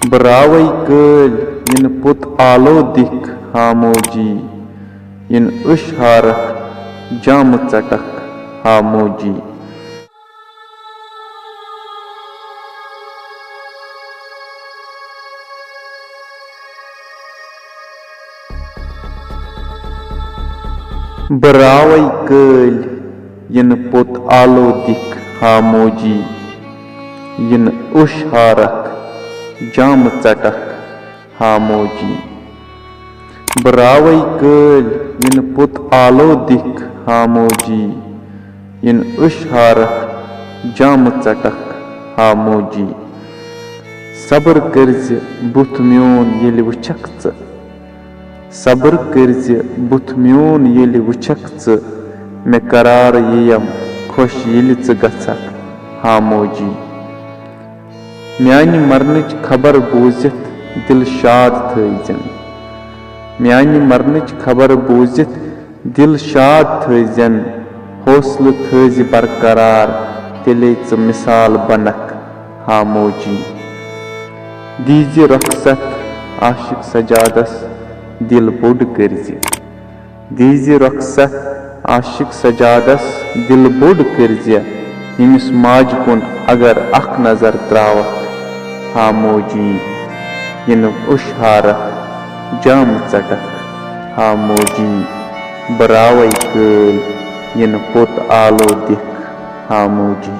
बरावै कल इन पुत आलो दिख हामोजी, इन उश हारक जाम चटक हामोजी। बरावै कल इन पुत आलो दिख हामोजी, इन उश हारक जाम चटक हामोजी। बरावै कल इन पुत आलो दिख हामोजी, इन उश हारक जाम चटक हामोजी। सब्र कर्ज बुथ म्योन येल वुछक च, सब्र कर्ज बुथ म्योन येल वुछक च, मे करार येयम खुश येल च गछक हामोजी। म्यानि मरनच खबर बूजित दिल शाद थैजन, म्यानि मरनच खबर बूजित दिल शाद थैजन, हौसला थैज बरकरार तेले च मिसाल बनक हामोजी। दीज रुखसत आशिक सजादस दिल बोड कर्ज, दीज रुखसत आशिक सजादस दिल बोड कर्ज, यमिस माज कुन अगर अख नजर त्रावक हामोजी। इन उश हारक जाम चटक हामोजी। बरावै कल इन पुत आलो दिख हामोजी।